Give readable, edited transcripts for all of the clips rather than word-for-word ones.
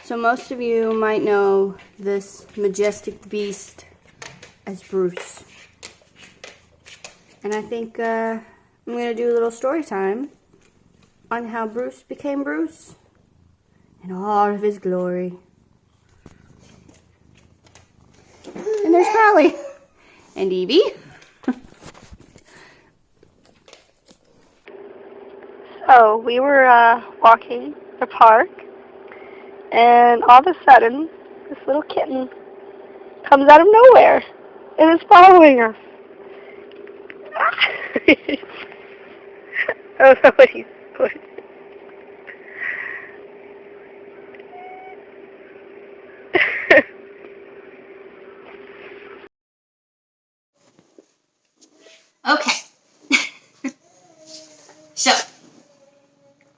So most of you might know this majestic beast as Bruce. And I think I'm going to do a little story time on how Bruce became Bruce in all of his glory. And there's Crowley and Evie. So we were walking the park, and all of a sudden, this little kitten comes out of nowhere and is following us. I don't know what he's doing. Okay. So,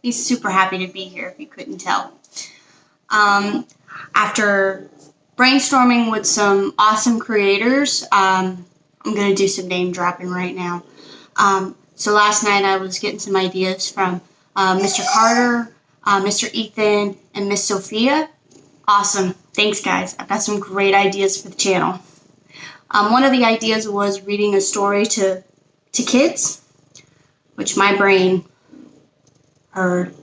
he's super happy to be here, if you couldn't tell. After brainstorming with some awesome creators, I'm going to do some name dropping right now. So last night I was getting some ideas from Mr. Carter, Mr. Ethan, and Miss Sophia. Awesome. Thanks, guys. I've got some great ideas for the channel. One of the ideas was reading a story to kids, which my brain heard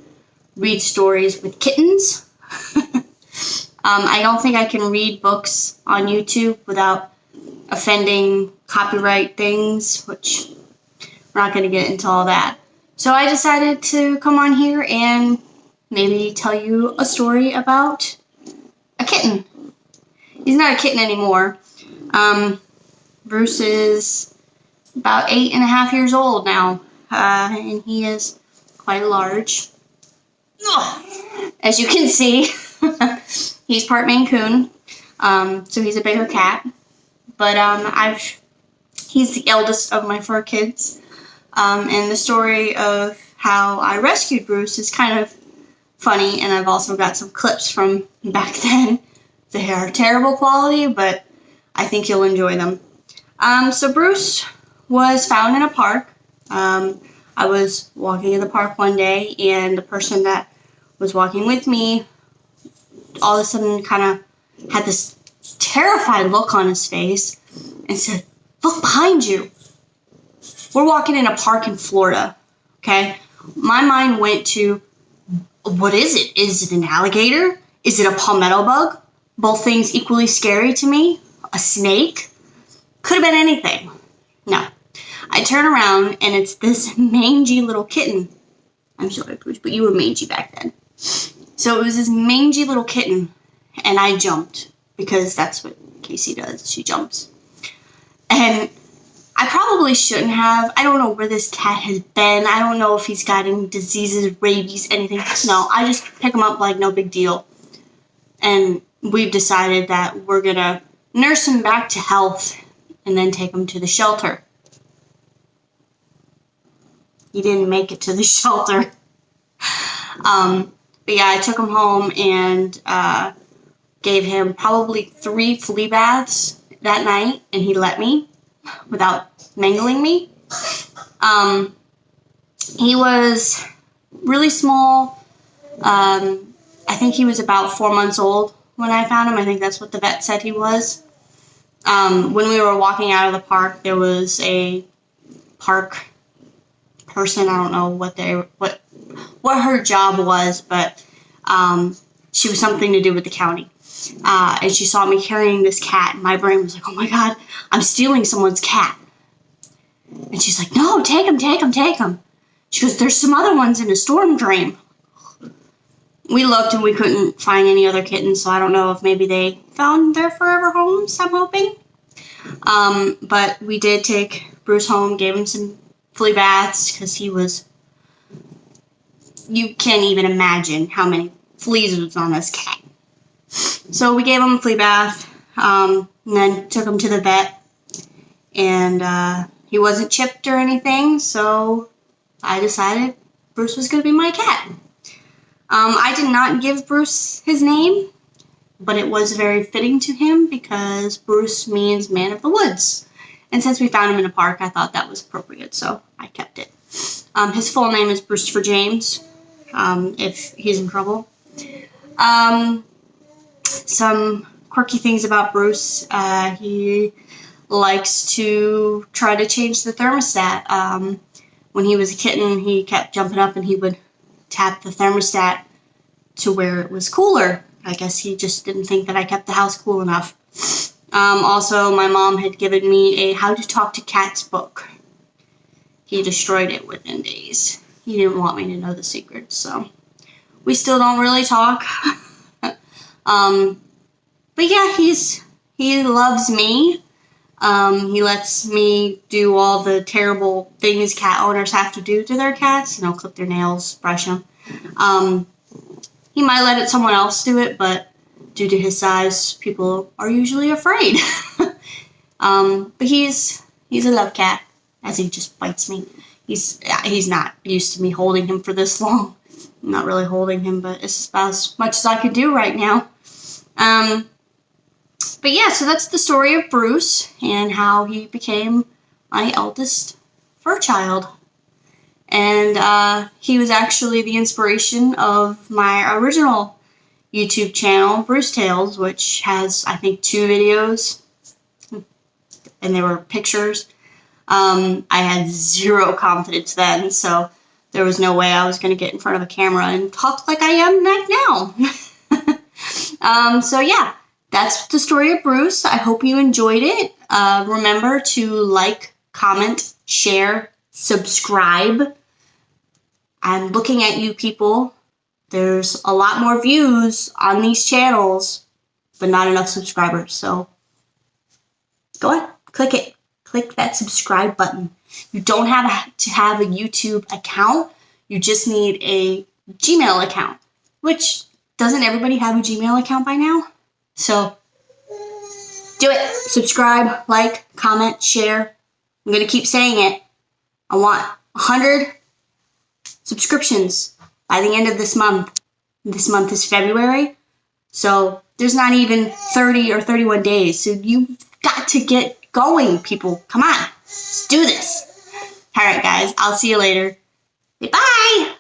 read stories with kittens. I don't think I can read books on YouTube without offending copyright things, which we're not going to get into all that. So I decided to come on here and maybe tell you a story about a kitten. He's not a kitten anymore. Bruce is about 8.5 years old now, and he is quite large. As you can see, he's part Maine Coon, so he's a bigger cat. But he's the eldest of my 4 kids, and the story of how I rescued Bruce is kind of funny, and I've also got some clips from back then. They are terrible quality, but I think you'll enjoy them. So Bruce was found in a park. I was walking in the park one day, and the person that was walking with me all of a sudden kind of had this terrified look on his face and said, "Look behind you." We're walking in a park in Florida, okay? My mind went to, what is it? Is it an alligator? Is it a palmetto bug? Both things equally scary to me. A snake? Could have been anything. No. I turn around, and it's this mangy little kitten. I'm sorry, Bruce, but you were mangy back then. So it was this mangy little kitten, and I jumped, because that's what Casey does. She jumps. And I probably shouldn't have. I don't know where this cat has been. I don't know if he's got any diseases, rabies, anything. No, I just pick him up like no big deal. And we've decided that we're going to nurse him back to health and then take him to the shelter. He didn't make it to the shelter. But yeah, I took him home and gave him probably 3 flea baths that night, and he let me without mangling me. He was really small. I think he was about 4 months old when I found him. I think that's what the vet said he was. When we were walking out of the park, there was a park person. I don't know what her job was, but she was something to do with the county. And she saw me carrying this cat, and my brain was like, "Oh my God, I'm stealing someone's cat." And she's like, "No, take him, take him, take him." She goes, "There's some other ones in a storm drain." We looked and we couldn't find any other kittens, so I don't know if maybe they found their forever homes, I'm hoping. But we did take Bruce home, gave him some flea baths, because you can't even imagine how many fleas was on this cat. So we gave him a flea bath, and then took him to the vet, and he wasn't chipped or anything, so I decided Bruce was going to be my cat. I did not give Bruce his name, but it was very fitting to him because Bruce means man of the woods. And since we found him in a park, I thought that was appropriate, so I kept it. His full name is Bruce James, if he's in trouble. some quirky things about Bruce. He likes to try to change the thermostat. When he was a kitten, he kept jumping up and he would tap the thermostat to where it was cooler. I guess he just didn't think that I kept the house cool enough. Also, my mom had given me a How to Talk to Cats book. He destroyed it within days. He didn't want me to know the secrets, so we still don't really talk. But yeah, he loves me. He lets me do all the terrible things cat owners have to do to their cats. You know, clip their nails, brush them. He might let someone else do it, but due to his size, people are usually afraid. But he's a love cat, as he just bites me. He's not used to me holding him for this long. I'm not really holding him, but it's about as much as I could do right now. But yeah, so that's the story of Bruce and how he became my eldest fur child. And he was actually the inspiration of my original YouTube channel, Bruce Tales, which has, I think, 2 videos. And they were pictures. I had 0 confidence then, so there was no way I was going to get in front of a camera and talk like I am right now. So yeah, that's the story of Bruce. I hope you enjoyed it. Remember to like, comment, share, subscribe. I'm looking at you people. There's a lot more views on these channels, but not enough subscribers. So go ahead, click it. Click that subscribe button. You don't have to have a YouTube account. You just need a Gmail account, which doesn't everybody have a Gmail account by now? So do it. Subscribe, like, comment, share. I'm going to keep saying it. I want 100 subscriptions by the end of this month. This month is February, so there's not even 30 or 31 days. So you've got to get going, people. Come on. Let's do this. All right, guys. I'll see you later. Bye.